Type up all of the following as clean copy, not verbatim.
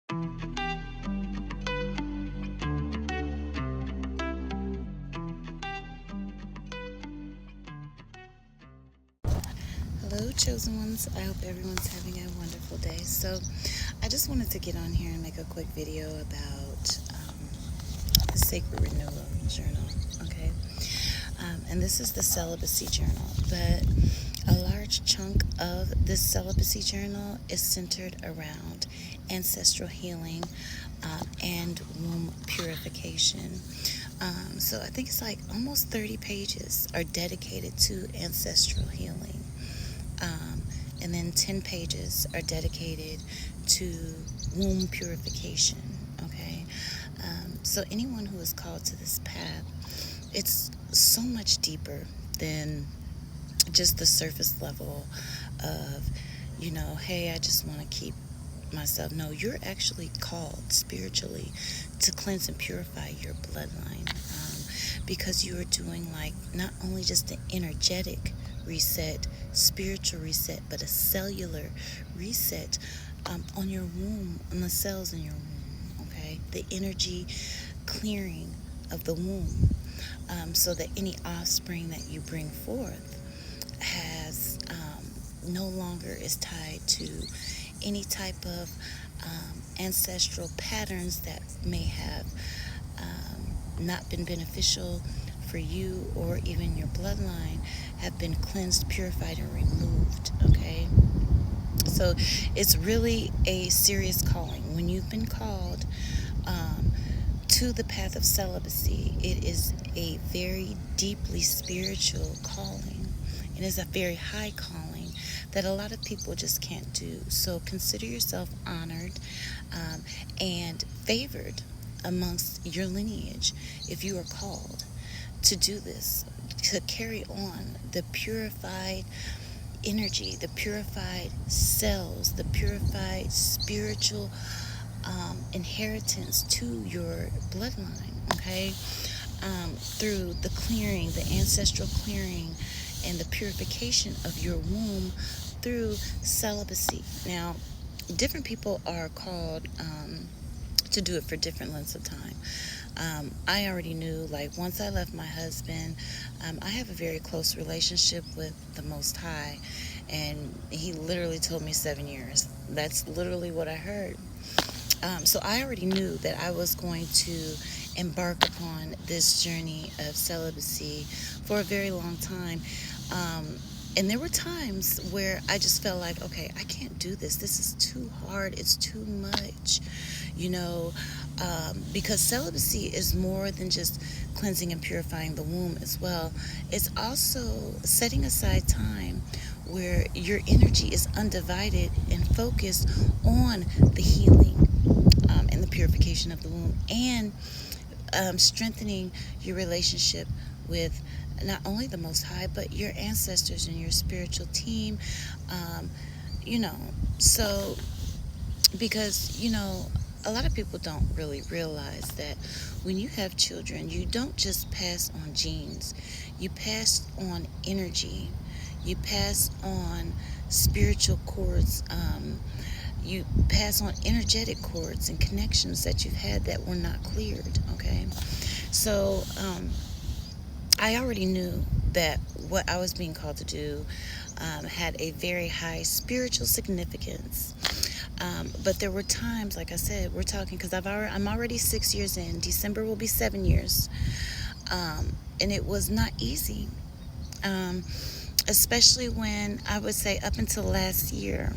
Hello, chosen ones. I hope everyone's having a wonderful day. So, I just wanted to get on here and make a quick video about the Sacred Renewal Journal. Okay, and this is the Celibacy Journal, but a large chunk of this Celibacy Journal is centered around ancestral healing and womb purification. So I think it's like almost 30 pages are dedicated to ancestral healing. And then 10 pages are dedicated to womb purification. Okay, so anyone who is called to this path, it's so much deeper than just the surface level of, hey, I just want to keep myself. No, you're actually called spiritually to cleanse and purify your bloodline, because you are doing like not only just an energetic reset, spiritual reset, but a cellular reset on your womb, on the cells in your womb. Okay, the energy clearing of the womb, so that any offspring that you bring forth has no longer is tied to any type of ancestral patterns that may have not been beneficial for you or even your bloodline, have been cleansed, purified, and removed. Okay, so it's really a serious calling. When you've been called to the path of celibacy, it is a very deeply spiritual calling. It is a very high calling that a lot of people just can't do. So consider yourself honored and favored amongst your lineage if you are called to do this, to carry on the purified energy, the purified cells, the purified spiritual inheritance to your bloodline. Okay, through the clearing, the ancestral clearing, and the purification of your womb through celibacy. Now, different people are called to do it for different lengths of time. I already knew, like, once I left my husband, I have a very close relationship with the Most High, and he literally told me 7 years. That's literally what I heard. So I already knew that I was going to embark upon this journey of celibacy for a very long time. And there were times where I just felt like, okay, I can't do this. This is too hard. It's too much, because celibacy is more than just cleansing and purifying the womb as well. It's also setting aside time where your energy is undivided and focused on the healing and the purification of the womb, and strengthening your relationship with not only the Most High, but your ancestors and your spiritual team. Um, you know, so because, a lot of people don't really realize that when you have children, you don't just pass on genes, you pass on energy, you pass on spiritual cords, you pass on energetic cords and connections that you've had that were not cleared. Okay, so I already knew that what I was being called to do had a very high spiritual significance. But there were times, like I said, we're talking, because I'm already 6 years in. December will be 7 years, and it was not easy, especially when I would say up until last year,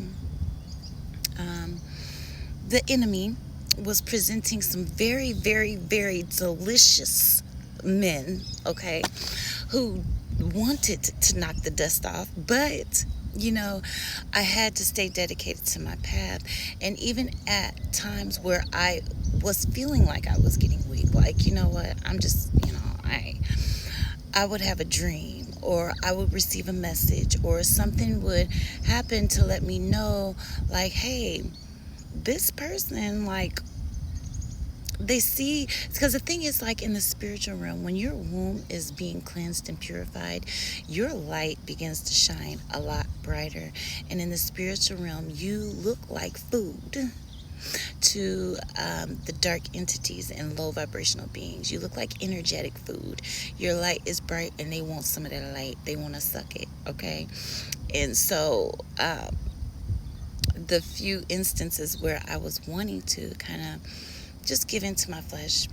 the enemy was presenting some very, very, very delicious men, okay, who wanted to knock the dust off, but I had to stay dedicated to my path. And even at times where I was feeling like I was getting weak, like, you know what, I'm just, I would have a dream, or I would receive a message, or something would happen to let me know, like, hey, this person, like, they see, because the thing is, like, in the spiritual realm, when your womb is being cleansed and purified, your light begins to shine a lot brighter. And in the spiritual realm, you look like food to the dark entities and low vibrational beings. You look like energetic food. Your light is bright and they want some of that light. They want to suck it, okay? And so the few instances where I was wanting to kind of just give into my flesh,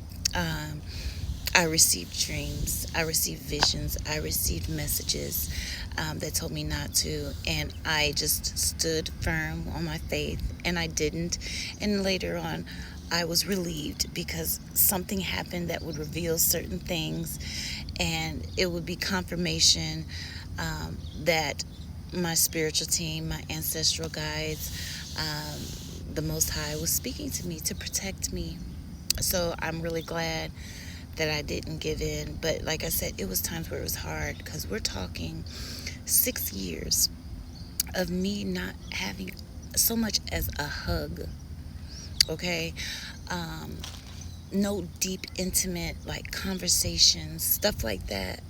I received dreams, I received visions, I received messages that told me not to, and I just stood firm on my faith, and I didn't. And later on, I was relieved because something happened that would reveal certain things, and it would be confirmation that my spiritual team, my ancestral guides, the Most High was speaking to me to protect me. So I'm really glad that I didn't give in. But like I said, it was times where it was hard, because we're talking 6 years of me not having so much as a hug, okay? No deep, intimate, like, conversations, stuff like that.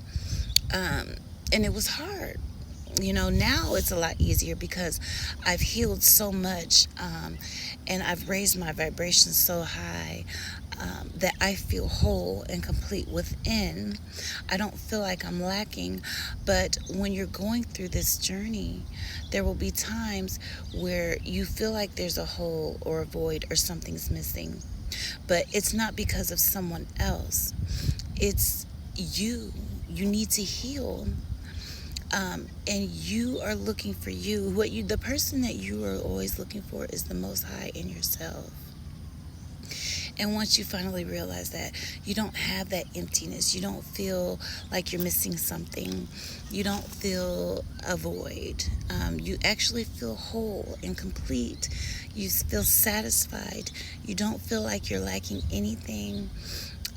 And it was hard. You know, now it's a lot easier because I've healed so much, and I've raised my vibrations so high that I feel whole and complete within. I don't feel like I'm lacking. But when you're going through this journey, there will be times where you feel like there's a hole or a void or something's missing. But it's not because of someone else. It's you. You need to heal. And you are looking for you. The person that you are always looking for is the Most High in yourself. And once you finally realize that, you don't have that emptiness. You don't feel like you're missing something. You don't feel a void. You actually feel whole and complete. You feel satisfied. You don't feel like you're lacking anything.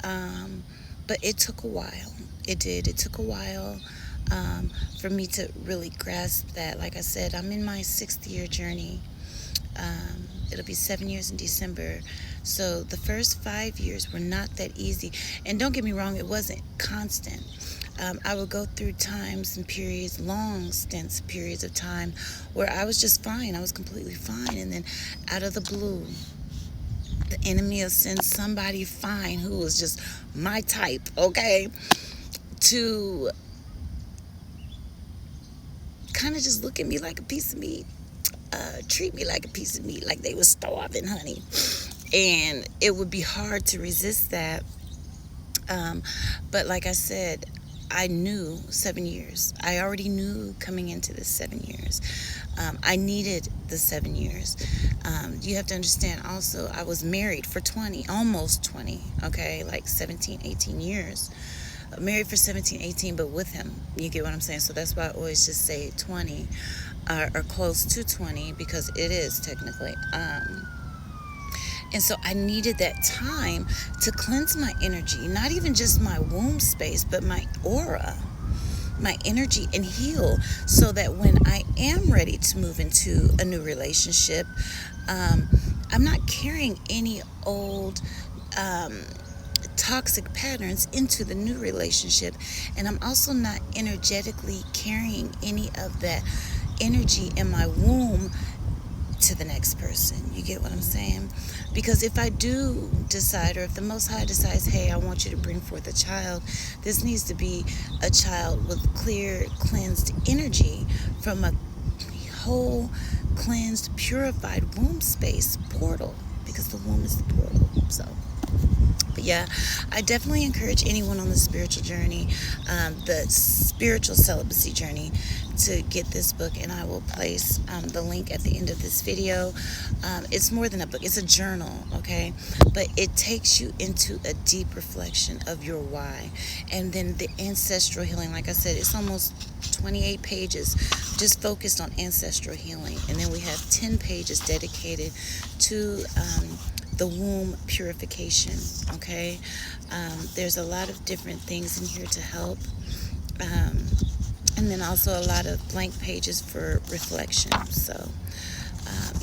But it took a while. It did. It took a while for me to really grasp that. Like I said, I'm in my 6th year journey. It'll be 7 years in December. So the first 5 years were not that easy. And don't get me wrong, it wasn't constant. I would go through times and periods, long stints, periods of time where I was just fine. I was completely fine. And then out of the blue, the enemy will send somebody fine who was just my type, okay, to kind of just look at me like a piece of meat, treat me like a piece of meat, like they were starving, honey. And it would be hard to resist that. But like I said, I knew 7 years. I already knew coming into this 7 years. I needed the 7 years. You have to understand also, I was married for 20, almost 20, okay, like 17, 18 years. Married for 17, 18, but with him. You get what I'm saying? So that's why I always just say 20 or close to 20, because it is technically. And so I needed that time to cleanse my energy, not even just my womb space, but my aura, my energy, and heal, so that when I am ready to move into a new relationship, I'm not carrying any old toxic patterns into the new relationship. And I'm also not energetically carrying any of that energy in my womb to the next person. You get what I'm saying? Because if I do decide, or if the Most High decides, hey, I want you to bring forth a child, this needs to be a child with clear, cleansed energy from a whole, cleansed, purified womb space portal, because the womb is the portal. So, but yeah, I definitely encourage anyone on the spiritual journey, the spiritual celibacy journey, to get this book, and I will place the link at the end of this video. It's more than a book, it's a journal, okay? But it takes you into a deep reflection of your why. And then the ancestral healing, like I said, it's almost 28 pages just focused on ancestral healing. And then we have 10 pages dedicated to the womb purification, okay? There's a lot of different things in here to help. And then also a lot of blank pages for reflection. So,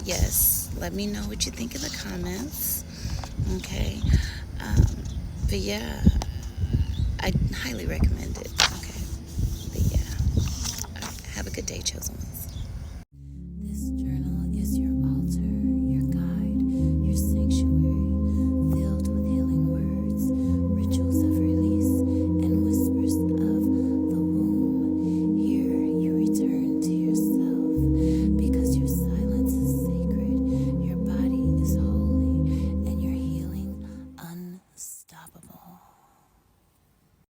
yes, let me know what you think in the comments, okay? But yeah, I highly recommend it, okay? But yeah, have a good day, chosen one.